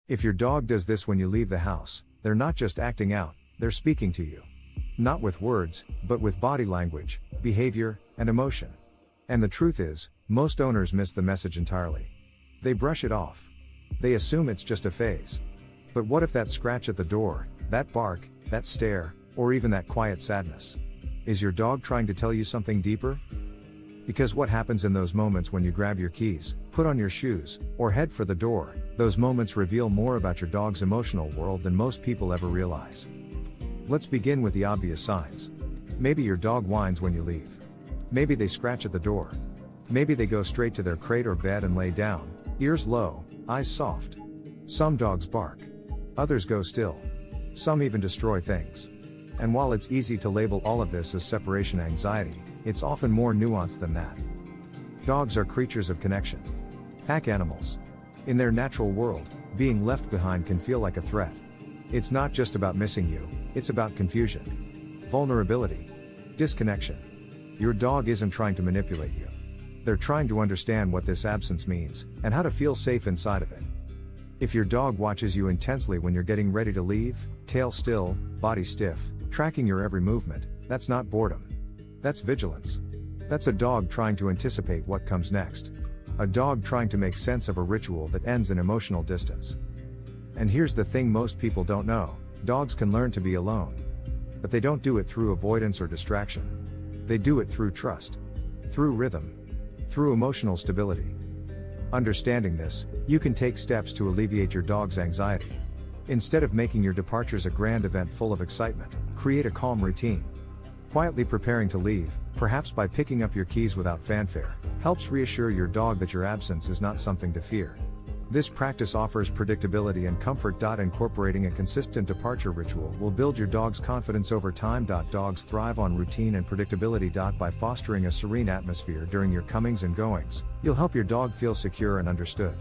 If your dog does this when you leave the house, they're not just acting out, they're speaking to you. Not with words, but with body language, behavior, and emotion. And the truth is, most owners miss the message entirely. They brush it off. They assume it's just a phase. But what if that scratch at the door, that bark, that stare, or even that quiet sadness? Is your dog trying to tell you something deeper? Because what happens in those moments when you grab your keys, put on your shoes, or head for the door, those moments reveal more about your dog's emotional world than most people ever realize. Let's begin with the obvious signs. Maybe your dog whines when you leave. Maybe they scratch at the door. Maybe they go straight to their crate or bed and lay down, ears low, eyes soft. Some dogs bark. Others go still. Some even destroy things. And while it's easy to label all of this as separation anxiety, it's often more nuanced than that. Dogs are creatures of connection. Pack animals. In their natural world, being left behind can feel like a threat. It's not just about missing you, it's about confusion, vulnerability, disconnection. Your dog isn't trying to manipulate you. They're trying to understand what this absence means, and how to feel safe inside of it. If your dog watches you intensely when you're getting ready to leave, tail still, body stiff, tracking your every movement, that's not boredom. That's vigilance. That's a dog trying to anticipate what comes next. A dog trying to make sense of a ritual that ends in emotional distance. And here's the thing most people don't know: dogs can learn to be alone. But they don't do it through avoidance or distraction. They do it through trust. Through rhythm. Through emotional stability. Understanding this, you can take steps to alleviate your dog's anxiety. Instead of making your departures a grand event full of excitement, create a calm routine. Quietly preparing to leave, perhaps by picking up your keys without fanfare, helps reassure your dog that your absence is not something to fear. This practice offers predictability and comfort. Incorporating a consistent departure ritual will build your dog's confidence over time. Dogs thrive on routine and predictability. By fostering a serene atmosphere during your comings and goings, you'll help your dog feel secure and understood.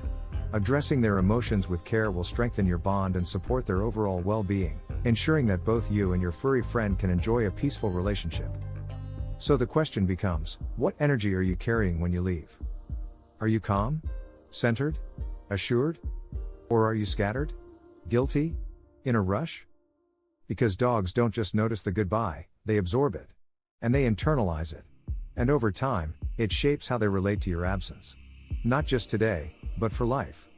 Addressing their emotions with care will strengthen your bond and support their overall well-being, ensuring that both you and your furry friend can enjoy a peaceful relationship. So the question becomes, what energy are you carrying when you leave? Are you calm? Centered? Assured? Or are you scattered? Guilty? In a rush? Because dogs don't just notice the goodbye, they absorb it. And they internalize it. And over time, it shapes how they relate to your absence. Not just today, but for life.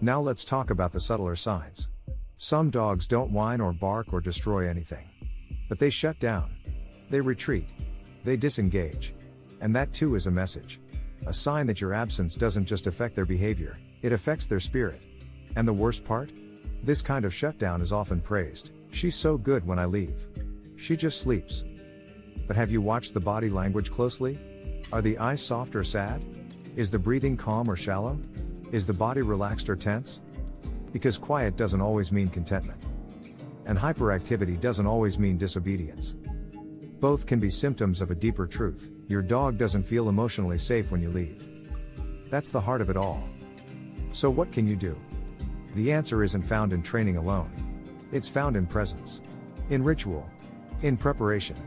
Now let's talk about the subtler signs. Some dogs don't whine or bark or destroy anything. But they shut down. They retreat. They disengage. And that too is a message. A sign that your absence doesn't just affect their behavior, it affects their spirit. And the worst part? This kind of shutdown is often praised. She's so good when I leave. She just sleeps. But have you watched the body language closely? Are the eyes soft or sad? Is the breathing calm or shallow? Is the body relaxed or tense? Because quiet doesn't always mean contentment. And hyperactivity doesn't always mean disobedience. Both can be symptoms of a deeper truth: your dog doesn't feel emotionally safe when you leave. That's the heart of it all. So what can you do? The answer isn't found in training alone. It's found in presence. In ritual. In preparation.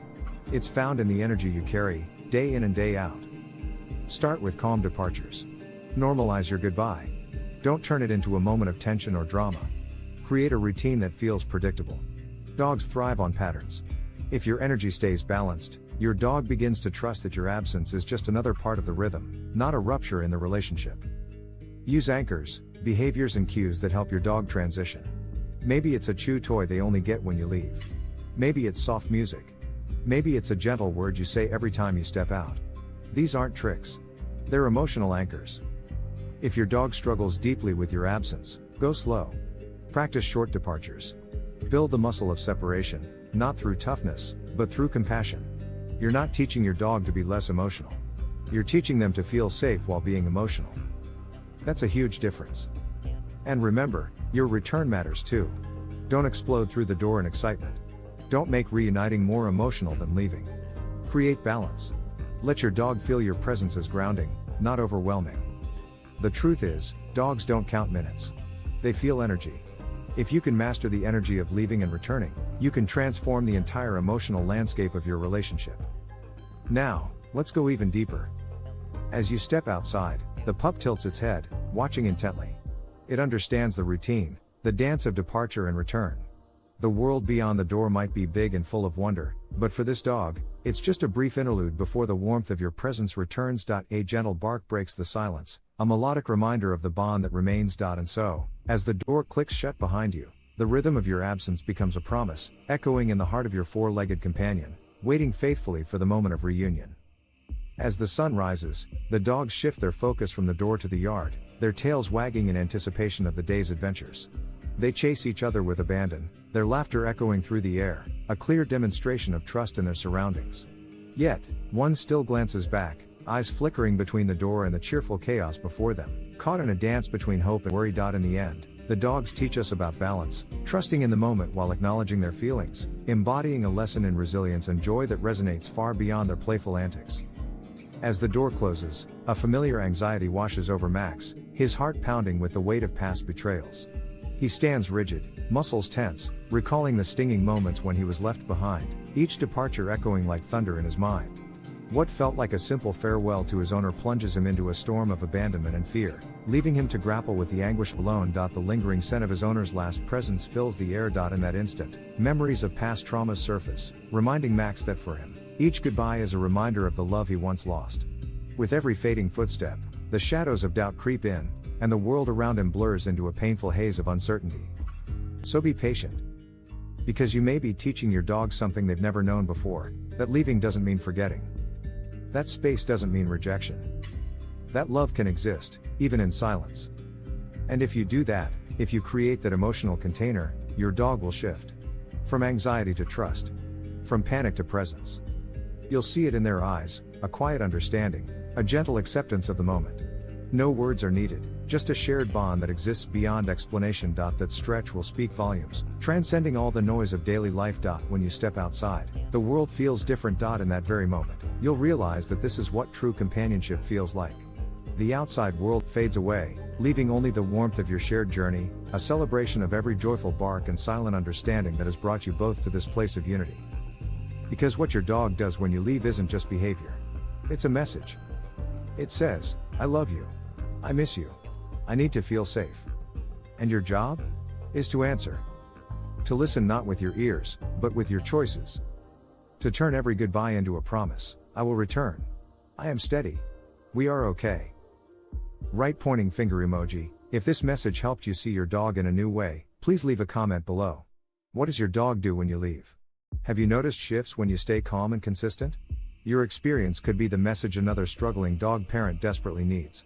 It's found in the energy you carry, day in and day out. Start with calm departures. Normalize your goodbye. Don't turn it into a moment of tension or drama. Create a routine that feels predictable. Dogs thrive on patterns. If your energy stays balanced, your dog begins to trust that your absence is just another part of the rhythm, not a rupture in the relationship. Use anchors, behaviors and cues that help your dog transition. Maybe it's a chew toy they only get when you leave. Maybe it's soft music. Maybe it's a gentle word you say every time you step out. These aren't tricks. They're emotional anchors. If your dog struggles deeply with your absence, go slow. Practice short departures. Build the muscle of separation, not through toughness, but through compassion. You're not teaching your dog to be less emotional. You're teaching them to feel safe while being emotional. That's a huge difference. And remember, your return matters too. Don't explode through the door in excitement. Don't make reuniting more emotional than leaving. Create balance. Let your dog feel your presence as grounding, not overwhelming. The truth is, dogs don't count minutes. They feel energy. If you can master the energy of leaving and returning, you can transform the entire emotional landscape of your relationship. Now, let's go even deeper. As you step outside, the pup tilts its head, watching intently. It understands the routine, the dance of departure and return. The world beyond the door might be big and full of wonder, but for this dog, it's just a brief interlude before the warmth of your presence returns. A gentle bark breaks the silence, a melodic reminder of the bond that remains. And so, as the door clicks shut behind you, the rhythm of your absence becomes a promise, echoing in the heart of your four-legged companion, waiting faithfully for the moment of reunion. As the sun rises, the dogs shift their focus from the door to the yard, their tails wagging in anticipation of the day's adventures. They chase each other with abandon, their laughter echoing through the air, a clear demonstration of trust in their surroundings. Yet, one still glances back, eyes flickering between the door and the cheerful chaos before them, caught in a dance between hope and worry. In the end, the dogs teach us about balance, trusting in the moment while acknowledging their feelings, embodying a lesson in resilience and joy that resonates far beyond their playful antics. As the door closes, a familiar anxiety washes over Max, his heart pounding with the weight of past betrayals. He stands rigid, muscles tense, recalling the stinging moments when he was left behind, each departure echoing like thunder in his mind. What felt like a simple farewell to his owner plunges him into a storm of abandonment and fear, leaving him to grapple with the anguish alone. The lingering scent of his owner's last presence fills the air. In that instant, memories of past traumas surface, reminding Max that for him, each goodbye is a reminder of the love he once lost. With every fading footstep, the shadows of doubt creep in, and the world around him blurs into a painful haze of uncertainty. So be patient. Because you may be teaching your dog something they've never known before, that leaving doesn't mean forgetting. That space doesn't mean rejection. That love can exist, even in silence. And if you do that, if you create that emotional container, your dog will shift. From anxiety to trust. From panic to presence. You'll see it in their eyes, a quiet understanding, a gentle acceptance of the moment. No words are needed, just a shared bond that exists beyond explanation. That stretch will speak volumes, transcending all the noise of daily life. When you step outside, the world feels different. In that very moment, you'll realize that this is what true companionship feels like. The outside world fades away, leaving only the warmth of your shared journey, a celebration of every joyful bark and silent understanding that has brought you both to this place of unity. Because what your dog does when you leave isn't just behavior. It's a message. It says, I love you. I miss you. I need to feel safe. And your job? Is to answer. To listen not with your ears, but with your choices. To turn every goodbye into a promise. I will return. I am steady. We are okay. Right pointing finger emoji. If this message helped you see your dog in a new way, please leave a comment below. What does your dog do when you leave? Have you noticed shifts when you stay calm and consistent? Your experience could be the message another struggling dog parent desperately needs.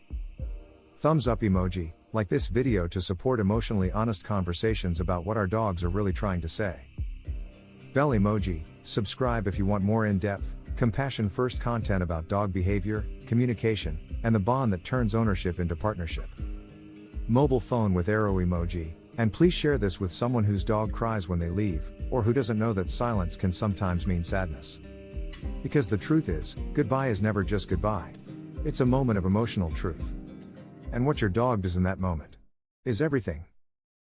Thumbs up emoji, like this video to support emotionally honest conversations about what our dogs are really trying to say. Bell emoji, subscribe if you want more in-depth, compassion-first content about dog behavior, communication, and the bond that turns ownership into partnership. Mobile phone with arrow emoji, and please share this with someone whose dog cries when they leave, or who doesn't know that silence can sometimes mean sadness. Because the truth is, goodbye is never just goodbye. It's a moment of emotional truth. And what your dog does in that moment is everything.